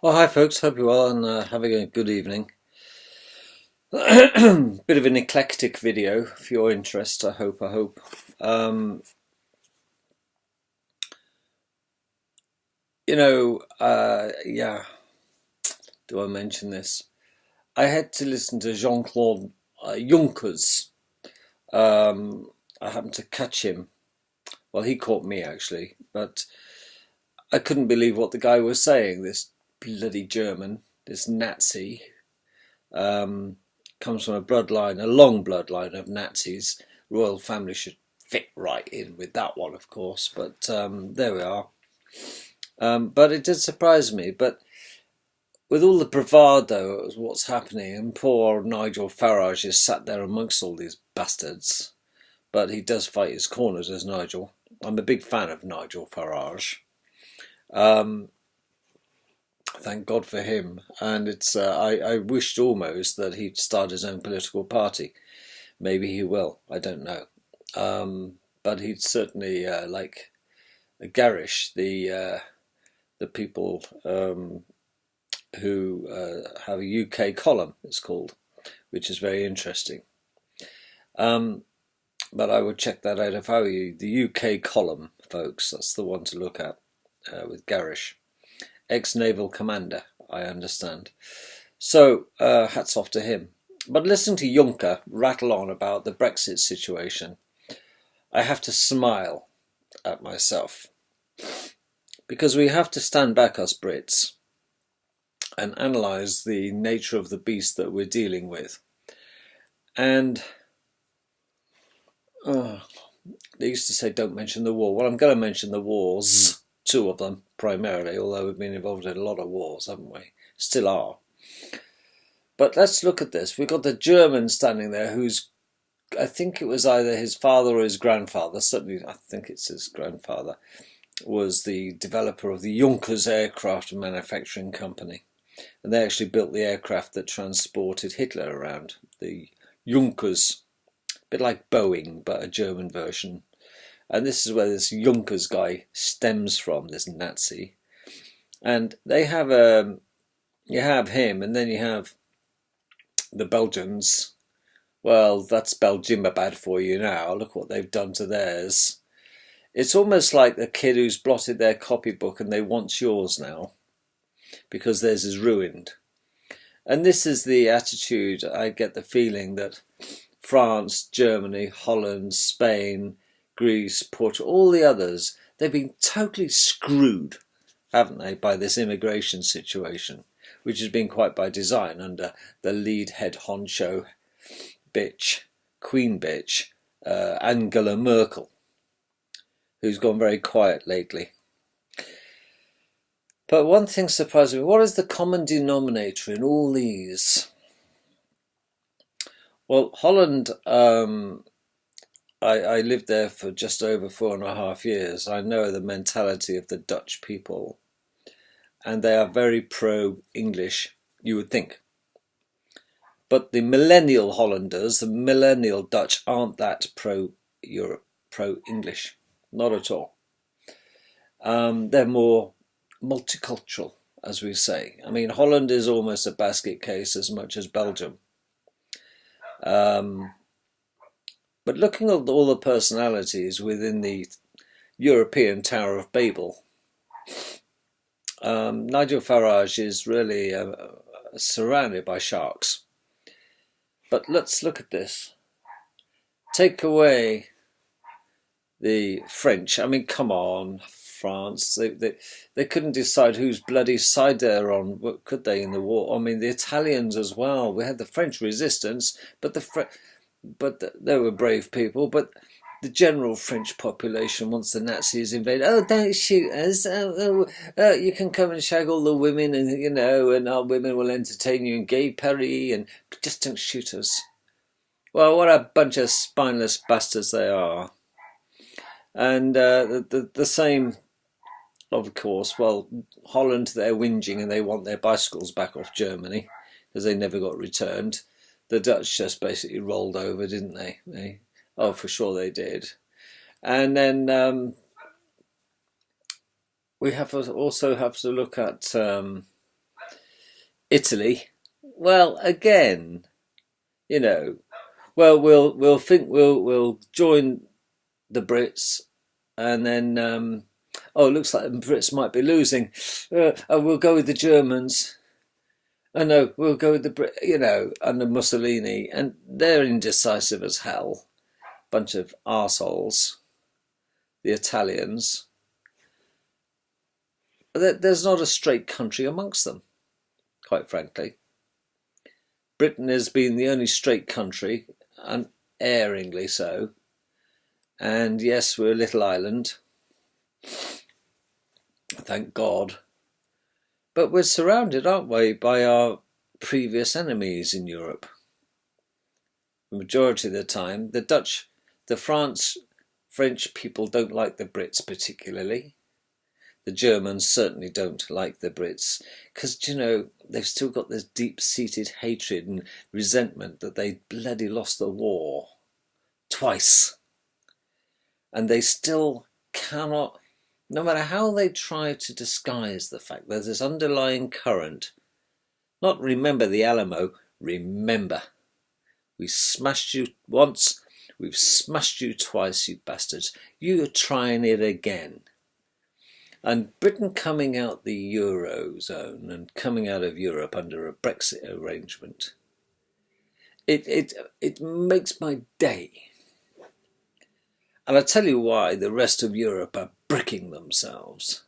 Oh, hi folks, hope you're well and having a good evening. Bit of an eclectic video for your interest, I hope. Um, yeah, do I mention this? I had to listen to Jean-Claude Juncker's. I happened to catch him. Well, he caught me actually, but I couldn't believe what the guy was saying. This bloody German, this Nazi. Um, Comes from a long bloodline of Nazis. Royal family should fit right in with that one, of course, but there we are. But it did surprise me. But with all the bravado of what's happening, and poor Nigel Farage is sat there amongst all these bastards, but he does fight his corners as Nigel. I'm a big fan of Nigel Farage. Um, Thank God for him. And I wished almost that he'd start his own political party. Maybe he will. I don't know. But he'd certainly like garish the people who have a UK column. It's called, which is very interesting. But I would check that out if I were you. The UK column, folks. That's the one to look at with Garish. Ex-naval commander, I understand. So, hats off to him. But listening to Juncker rattle on about the Brexit situation, I have to smile at myself. Because we have to stand back, us Brits, and analyse the nature of the beast that we're dealing with. And they used to say, don't mention the war. Well, I'm going to mention the wars. Two of them primarily, although we've been involved in a lot of wars, haven't we? Still are. But let's look at this. We've got the German standing there who's, I think it was either his father or his grandfather, certainly I think it's his grandfather, was the developer of the Junkers aircraft manufacturing company. And they actually built the aircraft that transported Hitler around, the Junkers, a bit like Boeing, but a German version. And this is where this Junkers guy stems from, this Nazi. And they have you have him, and then you have the Belgians. Well, that's Belgiumabad for you now. Look what they've done to theirs. It's almost like the kid who's blotted their copybook and they want yours now, because theirs is ruined. And this is the attitude, I get the feeling that France, Germany, Holland, Spain, Greece, Portugal, all the others, they've been totally screwed, haven't they, by this immigration situation, which has been quite by design under the lead head honcho bitch, queen bitch, Angela Merkel, who's gone very quiet lately. But one thing surprised me, what is the common denominator in all these? Well, Holland, I lived there for just over 4.5 years. I know the mentality of the Dutch people, and they are very pro-English, you would think. But the millennial Hollanders, the millennial Dutch, aren't that pro-Europe, pro-English. Not at all. They're more multicultural, as we say. I mean, Holland is almost a basket case as much as Belgium. But looking at all the personalities within the European Tower of Babel, Nigel Farage is really surrounded by sharks. But let's look at this. Take away the French. I mean, come on, France. They couldn't decide whose bloody side they're on, could they, in the war? I mean, the Italians as well. We had the French resistance, but they were brave people. But the general French population, once the Nazis invaded, oh, don't shoot us. You can come and shag all the women, and and our women will entertain you in gay Paris, and just don't shoot us. Well, what a bunch of spineless bastards they are. And the same, of course. Well, Holland, they're whinging and they want their bicycles back off Germany because they never got returned. The Dutch just basically rolled over, didn't they? Oh, for sure they did. And then we also have to look at Italy, well, again, you know, well, we'll think we'll join the Brits, and then oh, it looks like the Brits might be losing. Oh, we'll go with the Germans. Oh no, we'll go with the Brit, under Mussolini, and they're indecisive as hell. Bunch of arseholes. The Italians. There's not a straight country amongst them, quite frankly. Britain has been the only straight country, unerringly so. And yes, we're a little island. Thank God. But we're surrounded, aren't we, by our previous enemies in Europe. The majority of the time, the French people don't like the Brits particularly. The Germans certainly don't like the Brits because, they've still got this deep-seated hatred and resentment that they bloody lost the war twice. And they still cannot, no matter how they try to disguise the fact, there's this underlying current. Not remember the Alamo, remember. We smashed you once, we've smashed you twice, you bastards. You're trying it again. And Britain coming out the Eurozone and coming out of Europe under a Brexit arrangement, it makes my day. And I tell you why the rest of Europe are bricking themselves.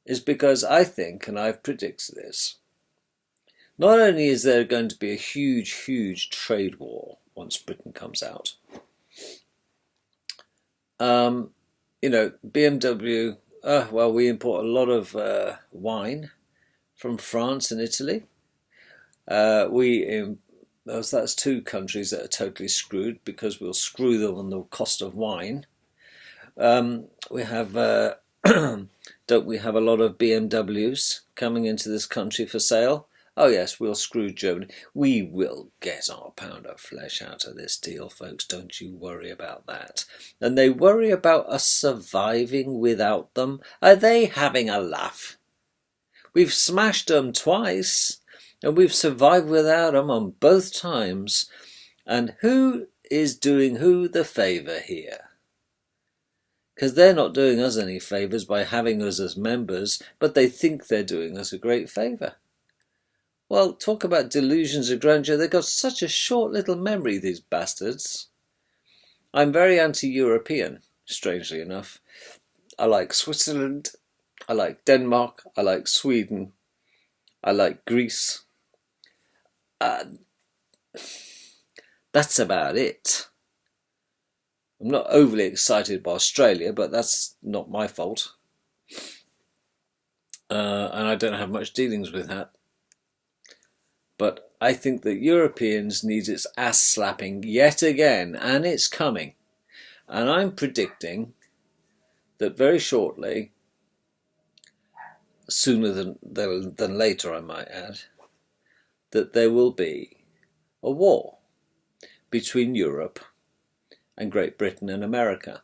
Is because I think, and I've predicted this, not only is there going to be a huge, huge trade war once Britain comes out, BMW, we import a lot of wine from France and Italy. That's two countries that are totally screwed because we'll screw them on the cost of wine. We have, don't we have a lot of BMWs coming into this country for sale? Oh yes, we'll screw Germany. We will get our pound of flesh out of this deal, folks. Don't you worry about that. And they worry about us surviving without them. Are they having a laugh? We've smashed them twice, and we've survived without them on both times. And who is doing who the favour here? Because they're not doing us any favours by having us as members, but they think they're doing us a great favour. Well, talk about delusions of grandeur. They've got such a short little memory, these bastards. I'm very anti-European, strangely enough. I like Switzerland. I like Denmark. I like Sweden. I like Greece. That's about it. I'm not overly excited by Australia, but that's not my fault. And I don't have much dealings with that. But I think that Europeans need its ass slapping yet again, and it's coming. And I'm predicting that very shortly, sooner than later I might add, that there will be a war between Europe and Great Britain and America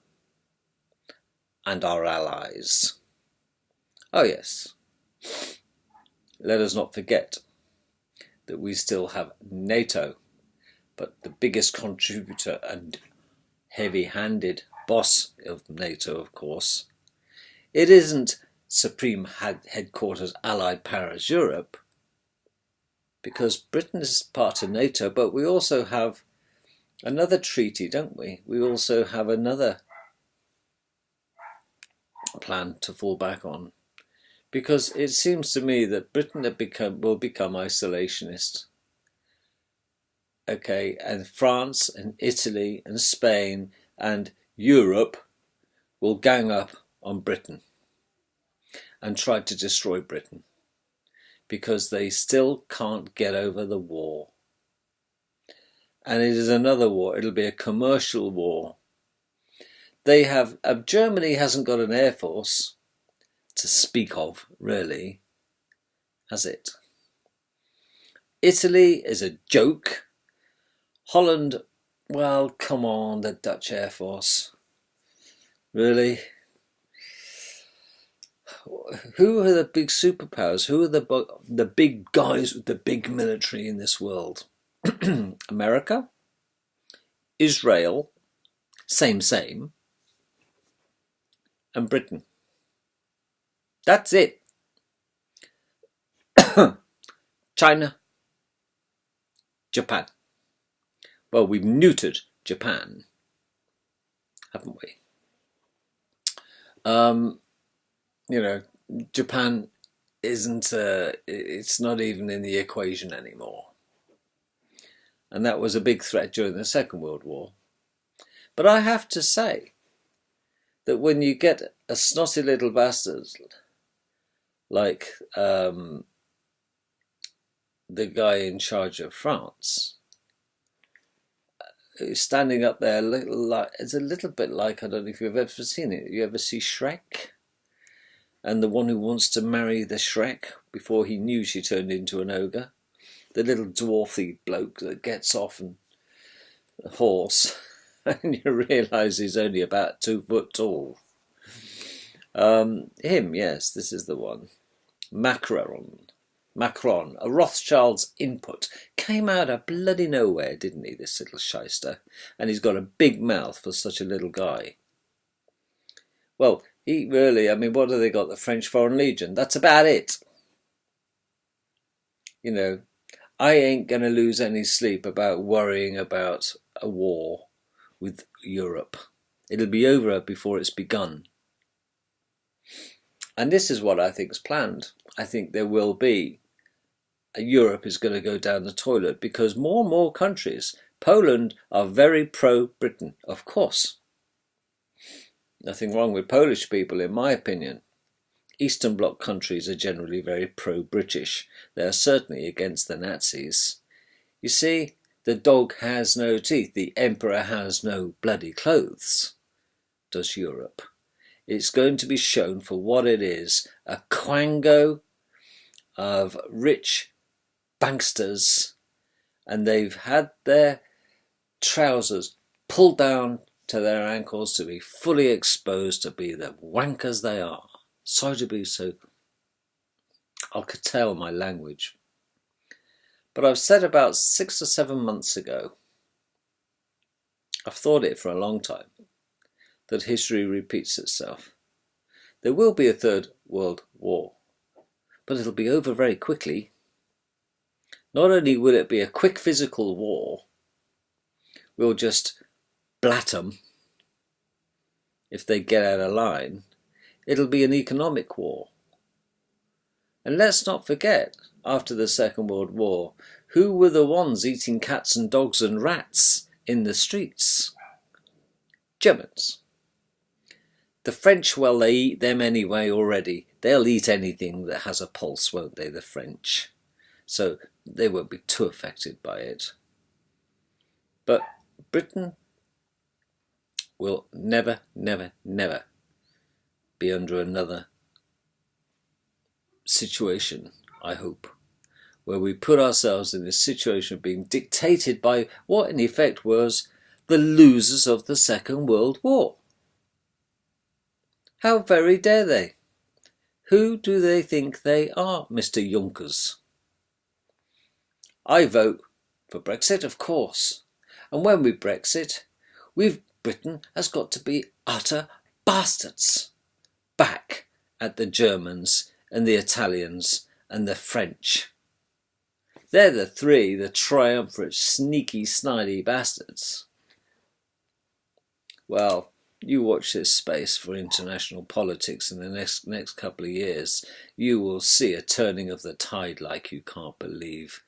and our allies. Oh yes, let us not forget that we still have NATO, but the biggest contributor and heavy-handed boss of NATO, of course, it isn't Supreme Headquarters Allied Powers Europe, because Britain is part of NATO, but we also have another treaty, don't we? We also have another plan to fall back on. Because it seems to me that Britain will become isolationist. Okay, and France and Italy and Spain and Europe will gang up on Britain and try to destroy Britain because they still can't get over the war. And it is another war. It'll be a commercial war. Germany hasn't got an air force to speak of, really, has it? Italy is a joke. Holland, well, come on, the Dutch Air Force. Really? who are the big superpowers? Who are the big guys with the big military in this world? America, Israel, same, and Britain. That's it. China, Japan. Well, we've neutered Japan, haven't we? You know, Japan isn't, it's not even in the equation anymore. And that was a big threat during the Second World War. But I have to say that when you get a snotty little bastard like the guy in charge of France, standing up there, it's a little bit like, I don't know if you've ever seen it. You ever see Shrek? And the one who wants to marry the Shrek before he knew she turned into an ogre. The little dwarfy bloke that gets off and a horse, and you realise he's only about 2 foot tall. Him, yes, this is the one. Macron, a Rothschild's input, came out of bloody nowhere, didn't he, this little shyster? And he's got a big mouth for such a little guy. Well, he really, I mean, what have they got? The French Foreign Legion. That's about it. You know, I ain't going to lose any sleep about worrying about a war with Europe. It'll be over before it's begun. And this is what I think is planned. I think there will be. Europe is going to go down the toilet because more and more countries, Poland, are very pro-Britain, of course. Nothing wrong with Polish people, in my opinion. Eastern Bloc countries are generally very pro-British. They are certainly against the Nazis. You see, the dog has no teeth. The emperor has no bloody clothes, does Europe. It's going to be shown for what it is, a quango of rich banksters, and they've had their trousers pulled down to their ankles to be fully exposed, to be the wankers they are. Sorry to be so, I'll curtail my language. But I've said about 6 or 7 months ago, I've thought it for a long time, that history repeats itself. There will be a Third World War, but it'll be over very quickly. Not only will it be a quick physical war, we'll just blat them if they get out of line. It'll be an economic war. And let's not forget, after the Second World War, who were the ones eating cats and dogs and rats in the streets? Germans. The French, well, they eat them anyway already. They'll eat anything that has a pulse, won't they, the French? So they won't be too affected by it. But Britain will never, never, never be under another situation, I hope, where we put ourselves in this situation of being dictated by what in effect was the losers of the Second World War. How very dare they? Who do they think they are, Mr. Junkers? I vote for Brexit, of course. And when we Brexit, Britain has got to be utter bastards back at the Germans and the Italians and the French. They're the three, the triumvirate, sneaky, snidey bastards. Well, you watch this space for international politics in the next couple of years. You will see a turning of the tide like you can't believe.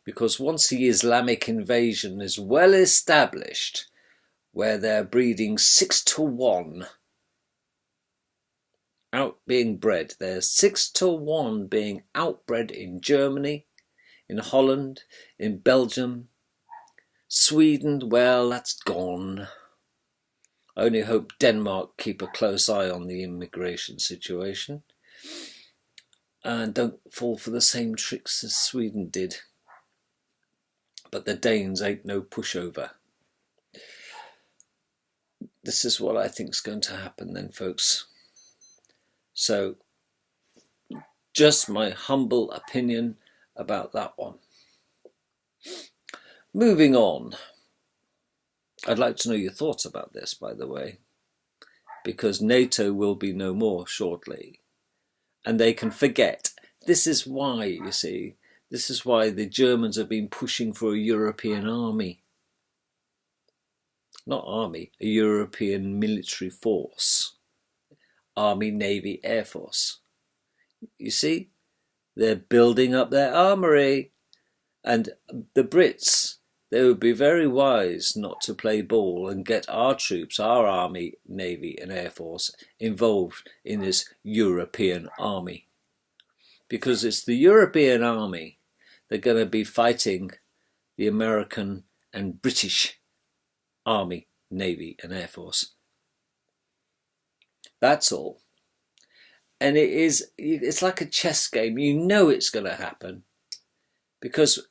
Because once the Islamic invasion is well established, where they're breeding 6-to-1 out being bred, there's 6-to-1 being outbred in Germany, in Holland, in Belgium, Sweden, well, that's gone. I only hope Denmark keep a close eye on the immigration situation and don't fall for the same tricks as Sweden did. But the Danes ain't no pushover. This is what I think is going to happen then, folks. So just my humble opinion about that one. Moving on. I'd like to know your thoughts about this, by the way, because NATO will be no more shortly. And they can forget. This is why, you see, this is why the Germans have been pushing for a European army. Not army, a European military force. Army, Navy, Air Force. You see, they're building up their armoury. And the Brits, they would be very wise not to play ball and get our troops, our Army, Navy and Air Force involved in this European army. Because it's the European army that are going to be fighting the American and British Army, Navy and Air Force. That's all. And it's like a chess game. You know it's going to happen because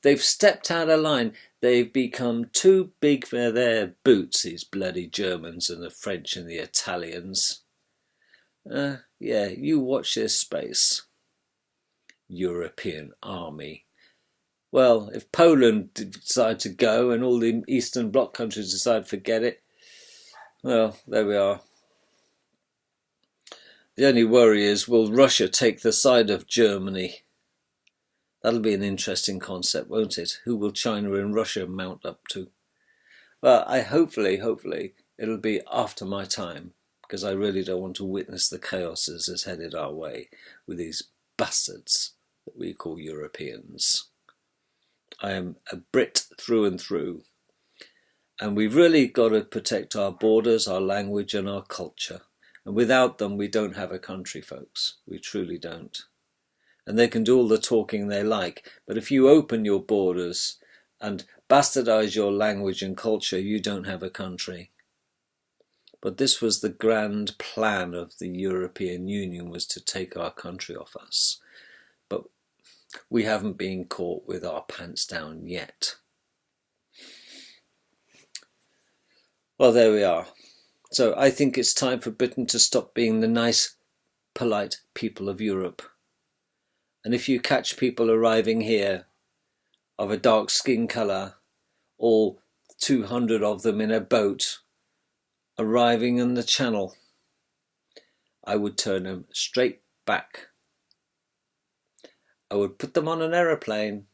they've stepped out of line. They've become too big for their boots, these bloody Germans and the French and the Italians. Yeah, you watch this space. European army. Well, if Poland decide to go and all the Eastern Bloc countries decide to forget it, well, there we are. The only worry is, will Russia take the side of Germany? That'll be an interesting concept, won't it? Who will China and Russia mount up to? Well, hopefully, it'll be after my time, because I really don't want to witness the chaos as is headed our way with these bastards that we call Europeans. I am a Brit through and through, and we've really got to protect our borders, our language and our culture. And without them, we don't have a country, folks. We truly don't. And they can do all the talking they like, but if you open your borders and bastardize your language and culture, you don't have a country. But this was the grand plan of the European Union, was to take our country off us. But we haven't been caught with our pants down yet. Well, there we are. So I think it's time for Britain to stop being the nice, polite people of Europe. And if you catch people arriving here of a dark skin colour, all 200 of them in a boat, arriving in the channel, I would turn them straight back. I would put them on an aeroplane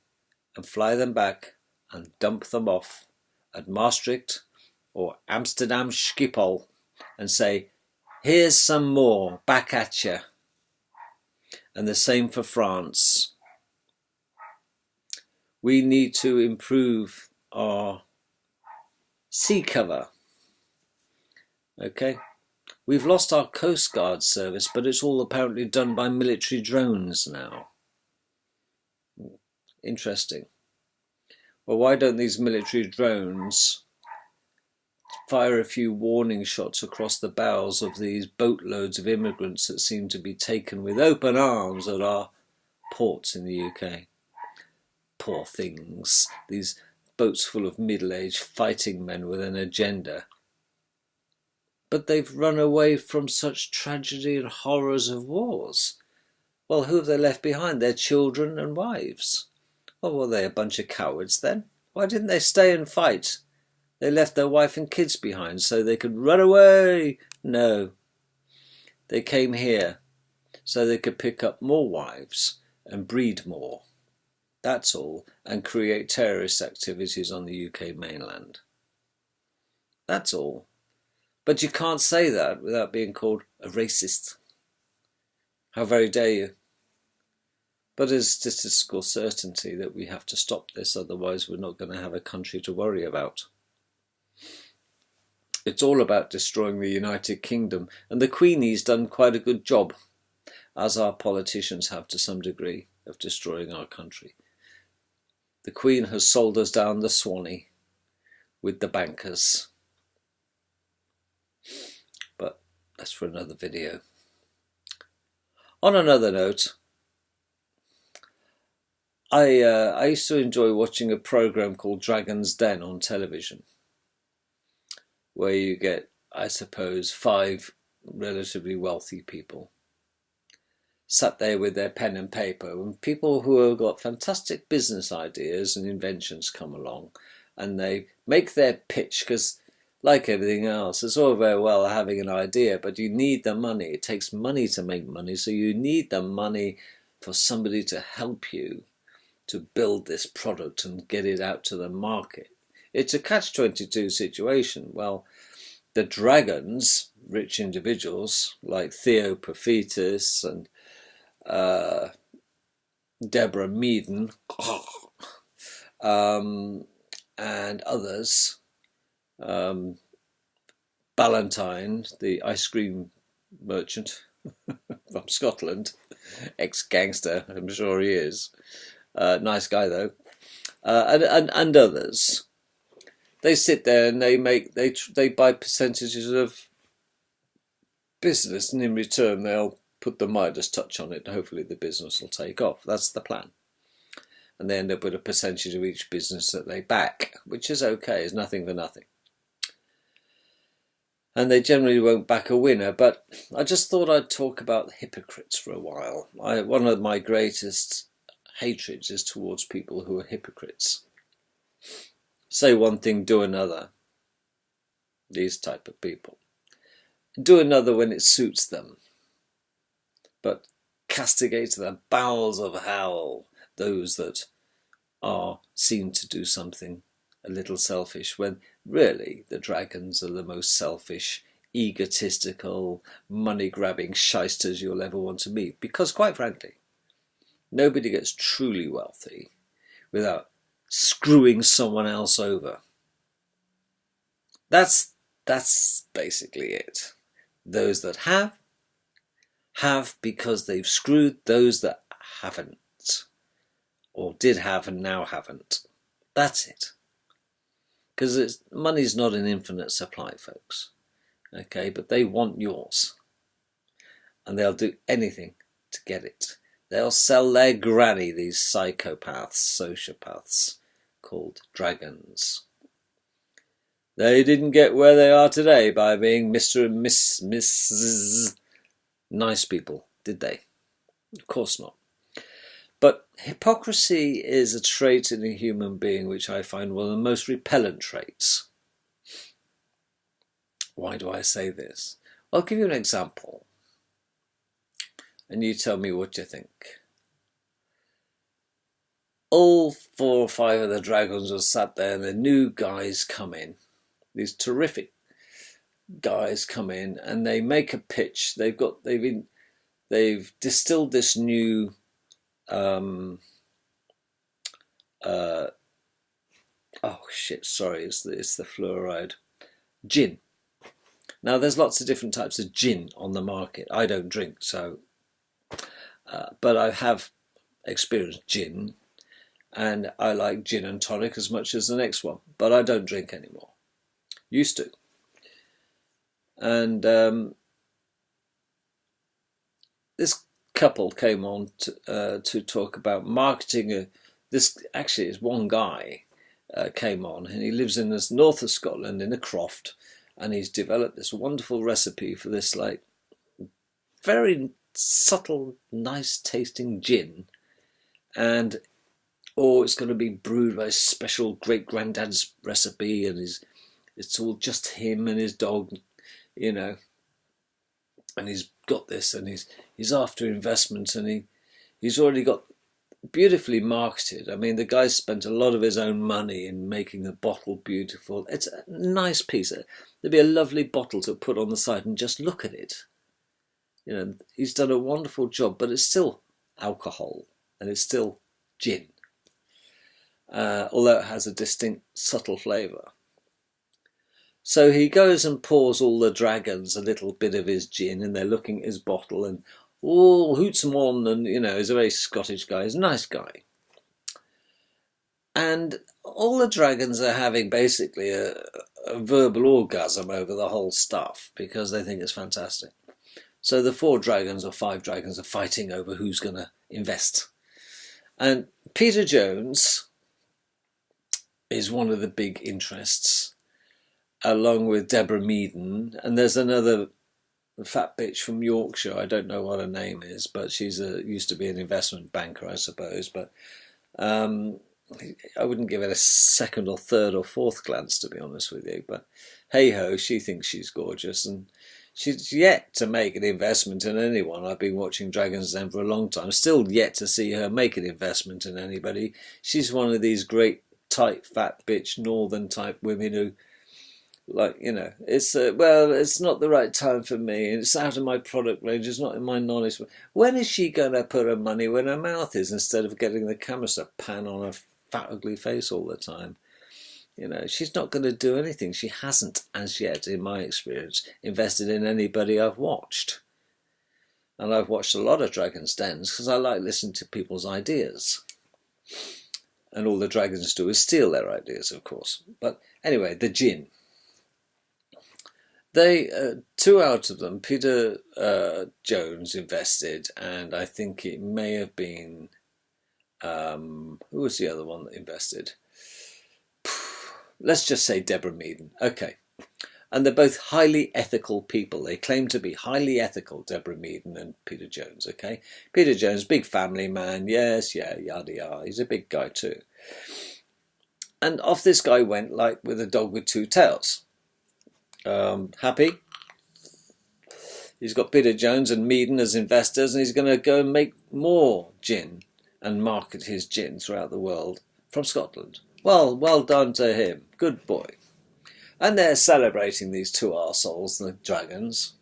and fly them back and dump them off at Maastricht or Amsterdam Schiphol and say, here's some more, back at you. And the same for France. We need to improve our sea cover. Okay, we've lost our Coast Guard service, but it's all apparently done by military drones now. Interesting. Well, why don't these military drones fire a few warning shots across the bows of these boatloads of immigrants that seem to be taken with open arms at our ports in the UK? Poor things, these boats full of middle-aged fighting men with an agenda. But they've run away from such tragedy and horrors of wars. Well, who have they left behind? Their children and wives. Well, were they a bunch of cowards then? Why didn't they stay and fight? They left their wife and kids behind so they could run away. No. They came here so they could pick up more wives and breed more. That's all, and create terrorist activities on the UK mainland. That's all. But you can't say that without being called a racist. How very dare you? But there's statistical certainty that we have to stop this, otherwise we're not going to have a country to worry about. It's all about destroying the United Kingdom, and the Queenie's done quite a good job, as our politicians have to some degree, of destroying our country. The Queen has sold us down the Swanee with the bankers. But that's for another video. On another note, I used to enjoy watching a program called Dragon's Den on television, where you get, I suppose, 5 relatively wealthy people sat there with their pen and paper, and people who have got fantastic business ideas and inventions come along, and they make their pitch, because like everything else, it's all very well having an idea, but you need the money. It takes money to make money, so you need the money for somebody to help you to build this product and get it out to the market. It's a catch-22 situation. Well, the dragons, rich individuals like Hipocrites and Deborah Meaden and others, Ballantyne, the ice cream merchant from Scotland, ex-gangster, I'm sure he is, nice guy though, and others. They sit there and they buy percentages of business, and in return they'll put the Midas touch on it. Hopefully the business will take off. That's the plan. And they end up with a percentage of each business that they back, which is okay. It's nothing for nothing. And they generally won't back a winner. But I just thought I'd talk about hypocrites for a while. One of my greatest hatreds is towards people who are hypocrites. Say one thing, do another. These type of people. Do another when it suits them, but castigate to the bowels of hell those that are seen to do something a little selfish, when really the dragons are the most selfish, egotistical, money-grabbing shysters you'll ever want to meet. Because quite frankly, nobody gets truly wealthy without screwing someone else over. That's basically it. Those that have because they've screwed those that haven't, or did have and now haven't. That's it. Because money's not an infinite supply, folks. Okay, but they want yours. And they'll do anything to get it. They'll sell their granny, these psychopaths, sociopaths, called dragons. They didn't get where they are today by being Mr. and Mrs. nice people, did they? Of course not. But hypocrisy is a trait in a human being which I find one of the most repellent traits. Why do I say this? I'll give you an example, and you tell me what you think. All 4 or 5 of the dragons were sat there, and the new guys come in. These terrific guys come in, and they make a pitch. They've distilled this new it's the fluoride gin. Now there's lots of different types of gin on the market. I don't drink, so but I have experienced gin, and I like gin and tonic as much as the next one, but I don't drink anymore. Used to. And this couple came on to talk about marketing. This actually is one guy came on, and he lives in the north of Scotland in a croft, and he's developed this wonderful recipe for this like very subtle, nice tasting gin, and it's going to be brewed by a special great granddad's recipe, and it's all just him and his dog, you know, and he's got this, and he's after investment, and he's already got beautifully marketed. I mean, the guy spent a lot of his own money in making the bottle beautiful. It's a nice piece. There'd be a lovely bottle to put on the side and just look at it. You know, he's done a wonderful job, but it's still alcohol, and it's still gin, although it has a distinct, subtle flavour. So he goes and pours all the dragons a little bit of his gin, and they're looking at his bottle, and hoots them on, and, you know, he's a very Scottish guy, he's a nice guy. And all the dragons are having basically a verbal orgasm over the whole stuff, because they think it's fantastic. So the 4 dragons or 5 dragons are fighting over who's going to invest. And Peter Jones is one of the big interests, along with Deborah Meaden, and there's another the fat bitch from Yorkshire. I don't know what her name is, but she's used to be an investment banker, I suppose. But um, I wouldn't give it a second or third or fourth glance, to be honest with you. But hey ho, she thinks she's gorgeous, and she's yet to make an investment in anyone. I've been watching Dragon's Den for a long time. Still yet to see her make an investment in anybody. She's one of these great, tight, fat bitch, northern type women who, like, it's well, it's not the right time for me. It's out of my product range. It's not in my knowledge. When is she going to put her money where her mouth is instead of getting the camera to pan on her fat, ugly face all the time? She's not going to do anything. She hasn't, as yet, in my experience, invested in anybody I've watched. And I've watched a lot of Dragon's Dens because I like listening to people's ideas. And all the dragons do is steal their ideas, of course. But anyway, the gin. They, two out of them, Peter Jones invested, and I think it may have been, who was the other one that invested? Let's just say Deborah Meaden. Okay. And they're both highly ethical people. They claim to be highly ethical, Deborah Meaden and Peter Jones, okay? Peter Jones, big family man, yes, yeah, yada yada. He's a big guy too. And off this guy went like with a dog with two tails. Happy? He's got Peter Jones and Meaden as investors, and he's going to go and make more gin and market his gin throughout the world from Scotland. Well done to him. Good boy. And they're celebrating these two arseholes, the dragons.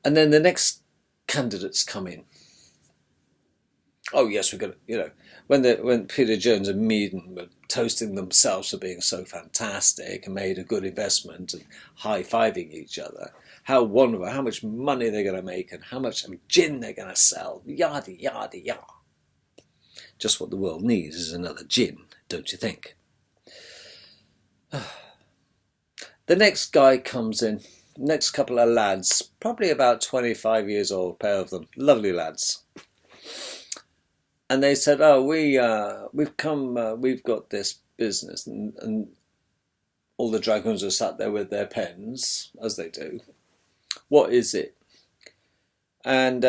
And then the next candidates come in. Oh yes, we're going to, when Peter Jones and Meaden were toasting themselves for being so fantastic and made a good investment and high-fiving each other, how wonderful, how much money they're going to make and how much gin they're going to sell, yada, yada, yada. Just what the world needs is another gin, don't you think? The next guy comes in, next couple of lads, probably about 25 years old, pair of them, lovely lads. And they said, oh, we've got this business, and all the dragons are sat there with their pens, as they do. What is it? And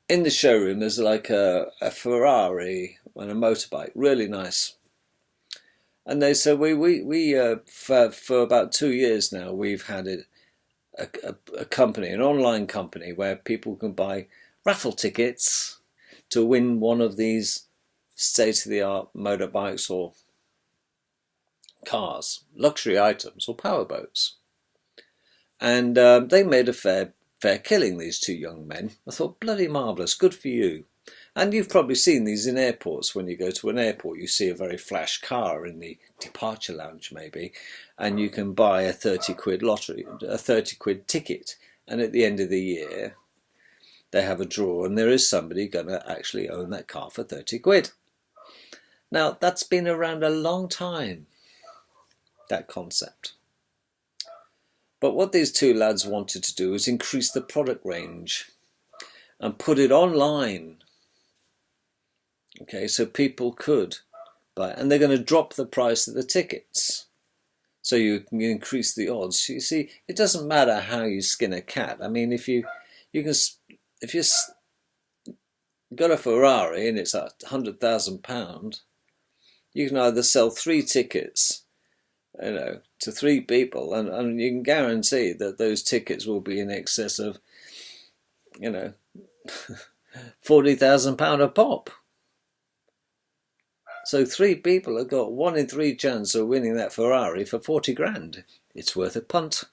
in the showroom, there's like a Ferrari and a motorbike, really nice. And they said, for about 2 years now, we've had a company, an online company, where people can buy raffle tickets to win one of these state-of-the-art motorbikes or cars, luxury items or powerboats. And they made a fair killing, these two young men. I thought, bloody marvellous, good for you. And you've probably seen these in airports. When you go to an airport, you see a very flash car in the departure lounge maybe, and you can buy a 30 quid lottery, a 30 quid ticket. And at the end of the year, they have a draw, and there is somebody going to actually own that car for 30 quid. Now, that's been around a long time, that concept. But what these two lads wanted to do is increase the product range and put it online. Okay, so people could buy it. And they're going to drop the price of the tickets so you can increase the odds. You see, it doesn't matter how you skin a cat. I mean, if you've got a Ferrari and it's £100,000, you can either sell 3 tickets, to 3 people, and you can guarantee that those tickets will be in excess of, £40,000 a pop. So 3 people have got 1 in 3 chance of winning that Ferrari for 40 grand. It's worth a punt.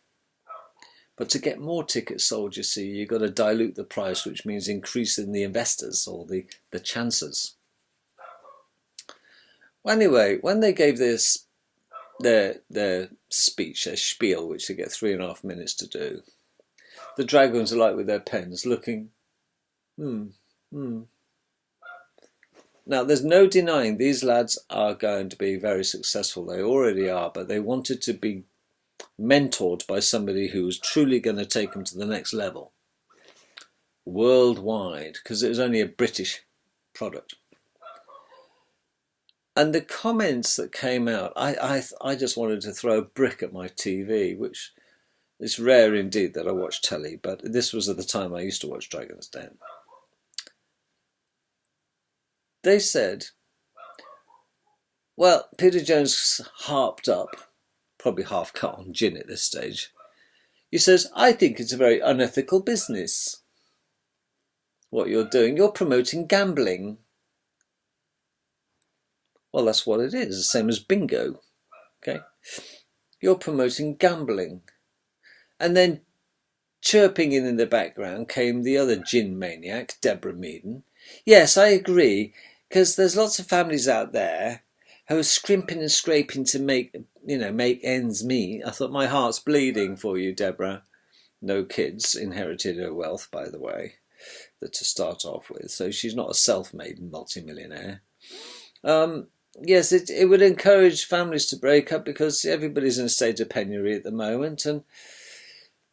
But to get more tickets sold, you see, you've got to dilute the price, which means increasing the investors or the chances. Well, anyway, when they gave this their speech, their spiel, which they get 3.5 minutes to do, the dragons are like with their pens looking, Now, there's no denying these lads are going to be very successful. They already are, but they wanted to be mentored by somebody who was truly going to take them to the next level worldwide, because it was only a British product. And the comments that came out, I just wanted to throw a brick at my TV, which It's rare indeed that I watch telly, but this was at the time I used to watch Dragon's Den. They said, well, Peter Jones harped up, probably half cut on gin at this stage. He says, I think it's a very unethical business. What you're doing, you're promoting gambling. Well, that's what it is, the same as bingo. Okay? You're promoting gambling. And then chirping in the background came the other gin maniac, Deborah Meaden. Yes, I agree, because there's lots of families out there who are scrimping and scraping to make ends meet. I thought, my heart's bleeding for you, Deborah. No kids, inherited her wealth, by the way, to start off with. So she's not a self-made multimillionaire. Yes, it would encourage families to break up because everybody's in a state of penury at the moment, and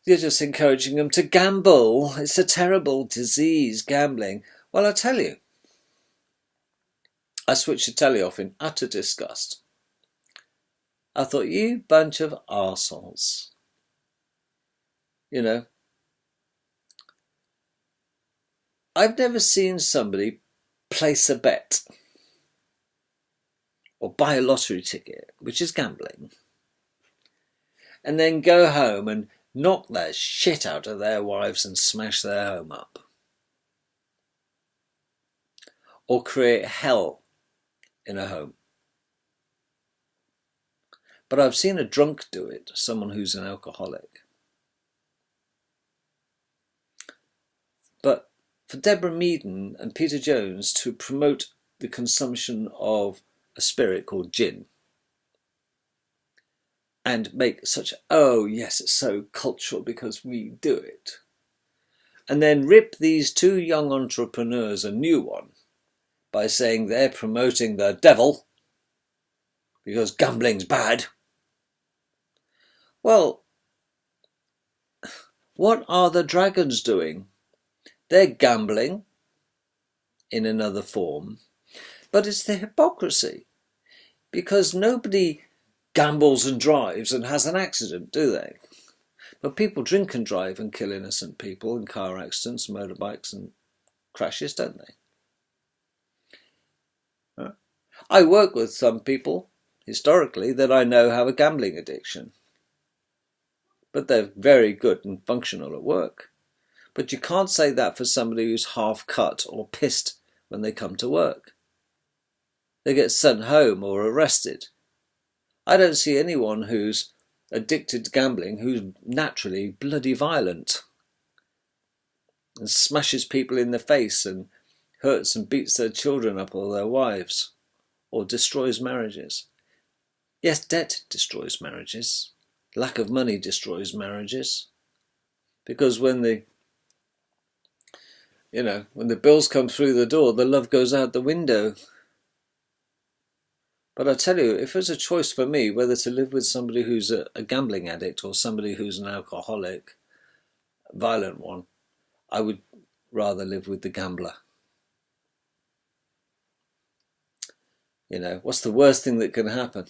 you're just encouraging them to gamble. It's a terrible disease, gambling. Well, I tell you, I switched the telly off in utter disgust. I thought, you bunch of arseholes. You know, I've never seen somebody place a bet or buy a lottery ticket, which is gambling, and then go home and knock their shit out of their wives and smash their home up. Or create hell in a home. But I've seen a drunk do it, someone who's an alcoholic. But for Deborah Meaden and Peter Jones to promote the consumption of a spirit called gin and make such, oh yes, it's so cultural because we do it, and then rip these two young entrepreneurs a new one by saying they're promoting the devil because gambling's bad. Well, what are the dragons doing? They're gambling in another form, but it's the hypocrisy, because nobody gambles and drives and has an accident, do they? But people drink and drive and kill innocent people in car accidents, motorbikes and crashes, don't they? I work with some people, historically, that I know have a gambling addiction. But they're very good and functional at work. But you can't say that for somebody who's half cut or pissed when they come to work. They get sent home or arrested. I don't see anyone who's addicted to gambling who's naturally bloody violent and smashes people in the face and hurts and beats their children up or their wives or destroys marriages. Yes, debt destroys marriages. Lack of money destroys marriages. Because when the bills come through the door, the love goes out the window. But I tell you, if there's a choice for me whether to live with somebody who's a gambling addict or somebody who's an alcoholic, violent one, I would rather live with the gambler. You know, what's the worst thing that can happen?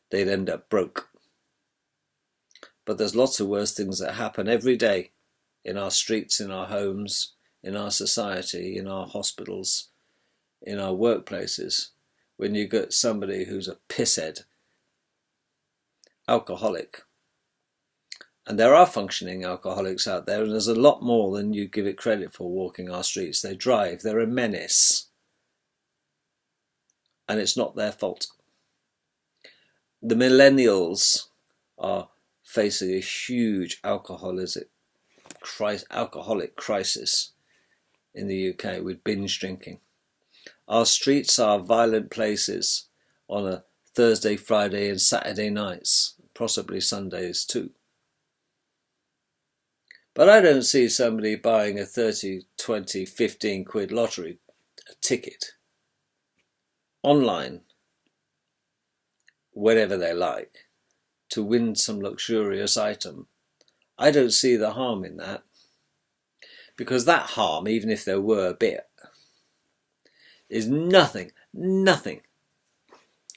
They'd end up broke. But there's lots of worse things that happen every day in our streets, in our homes, in our society, in our hospitals, in our workplaces, when you get somebody who's a pisshead, alcoholic. And there are functioning alcoholics out there, and there's a lot more than you give it credit for walking our streets. They drive, they're a menace. And it's not their fault. The millennials are facing a huge alcoholic crisis in the UK with binge drinking. Our streets are violent places on a Thursday, Friday and Saturday nights, possibly Sundays too. But I don't see somebody buying a 30, 20, 15 quid lottery ticket online, whenever they like, to win some luxurious item. I don't see the harm in that, because that harm, even if there were a bit, is nothing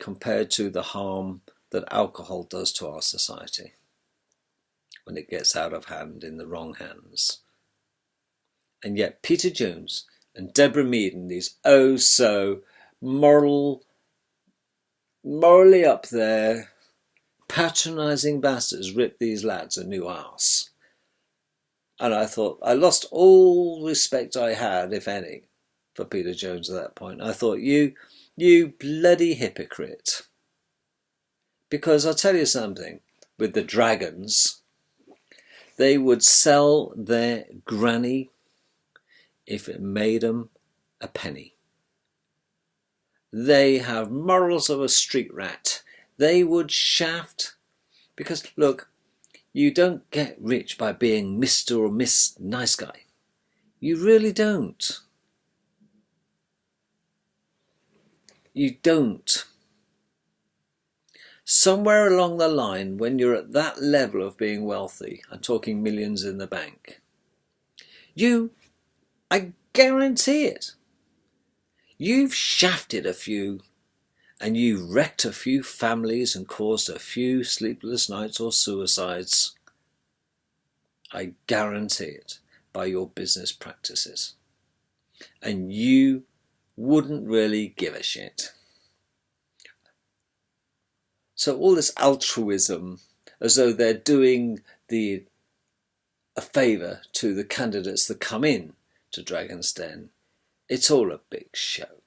compared to the harm that alcohol does to our society. when it gets out of hand in the wrong hands. And yet Peter Jones and Deborah Meaden, these oh so morally up there, patronising bastards, ripped these lads a new arse. And I thought, I lost all respect I had, if any, for Peter Jones at that point. I thought, you bloody hypocrite. Because I'll tell you something, with the Dragons, they would sell their granny if it made them a penny. They have morals of a street rat. They would shaft, because look, you don't get rich by being Mr. or Miss Nice Guy. You really don't. You don't. Somewhere along the line, when you're at that level of being wealthy, I'm talking millions in the bank, I guarantee it, you've shafted a few and you've wrecked a few families and caused a few sleepless nights or suicides. I guarantee it, by your business practices. And you wouldn't really give a shit. So all this altruism, as though they're doing a favour to the candidates that come in to Dragon's Den, it's all a big show.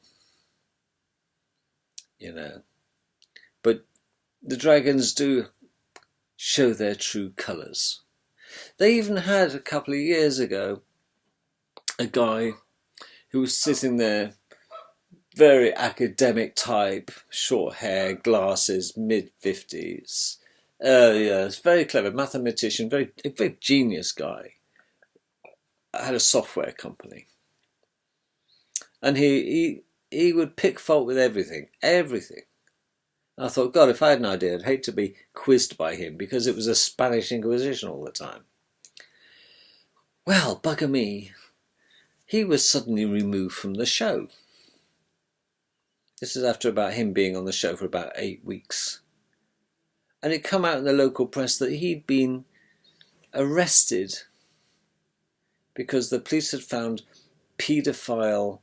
You know. But the Dragons do show their true colours. They even had, a couple of years ago, a guy who was sitting there, very academic type, short hair, glasses, mid-50s. Yes, very clever mathematician, a very genius guy. Had a software company. And he would pick fault with everything. I thought, God, if I had an idea, I'd hate to be quizzed by him, because it was a Spanish Inquisition all the time. Well, bugger me, he was suddenly removed from the show. This is after about him being on the show for about 8 weeks. And it come out in the local press that he'd been arrested because the police had found paedophile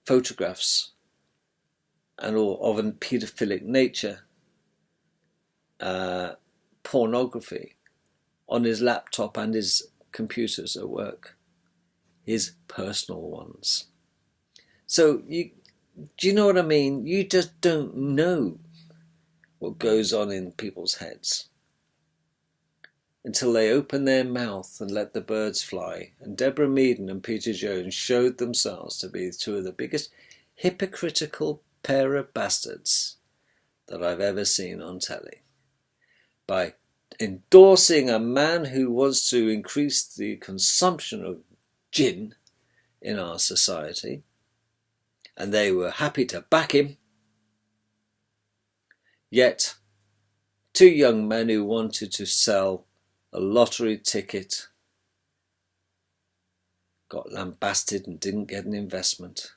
photographs and all of a paedophilic nature, pornography, on his laptop and his computers at work, his personal ones. So do you know what I mean? You just don't know what goes on in people's heads until they open their mouth and let the birds fly. And Deborah Meaden and Peter Jones showed themselves to be two of the biggest hypocritical pair of bastards that I've ever seen on telly, by endorsing a man who wants to increase the consumption of gin in our society, and they were happy to back him. Yet, two young men who wanted to sell a lottery ticket got lambasted and didn't get an investment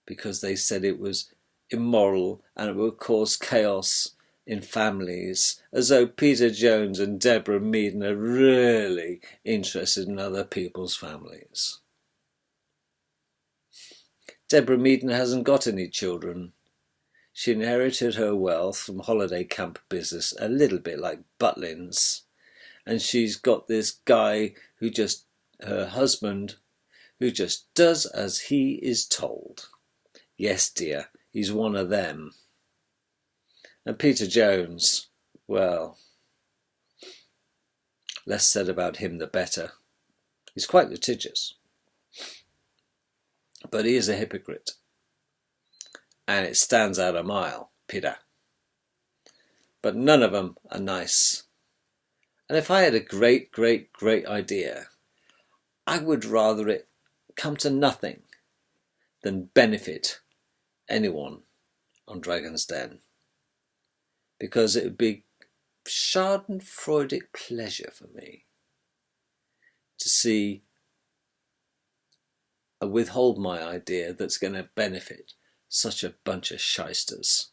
because they said it was immoral and it would cause chaos in families, as though Peter Jones and Deborah Meaden are really interested in other people's families. Deborah Meaden hasn't got any children. She inherited her wealth from holiday camp business, a little bit like Butlins. And she's got this guy her husband, who just does as he is told. Yes, dear, he's one of them. And Peter Jones, well, less said about him the better. He's quite litigious. But he is a hypocrite. And it stands out a mile, Peter. But none of them are nice. And if I had a great, great, great idea, I would rather it come to nothing than benefit anyone on Dragon's Den. Because it would be schadenfreudic pleasure for me to see a withhold my idea that's going to benefit such a bunch of shysters.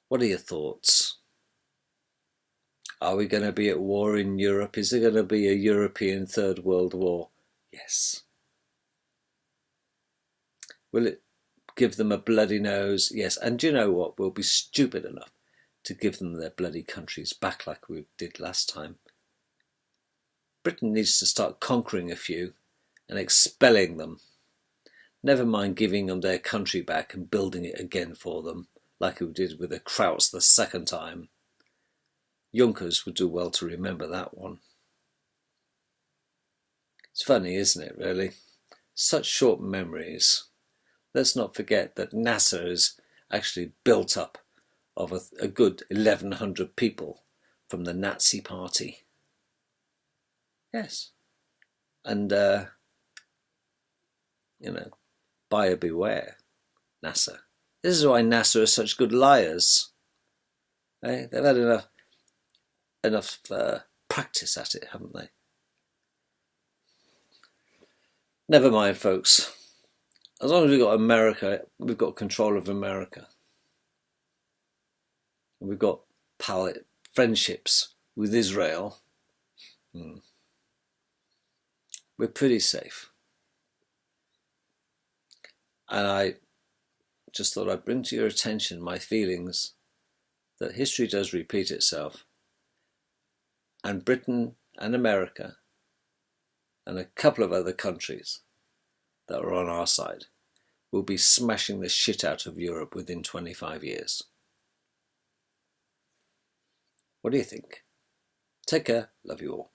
What are your thoughts? Are we going to be at war in Europe? Is there going to be a European Third World War? Yes. Will it give them a bloody nose? Yes. And do you know what? We'll be stupid enough to give them their bloody countries back like we did last time. Britain needs to start conquering a few and expelling them. Never mind giving them their country back and building it again for them, like we did with the Krauts the second time. Junkers would do well to remember that one. It's funny, isn't it, really? Such short memories. Let's not forget that NASA is actually built up of a good 1,100 people from the Nazi Party. Yes. And, buyer beware, NASA. This is why NASA are such good liars. They've had enough practice at it, haven't they? Never mind, folks. As long as we've got America, we've got control of America. We've got friendships with Israel. We're pretty safe. And I just thought I'd bring to your attention my feelings that history does repeat itself, and Britain and America and a couple of other countries that are on our side will be smashing the shit out of Europe within 25 years. What do you think? Take care. Love you all.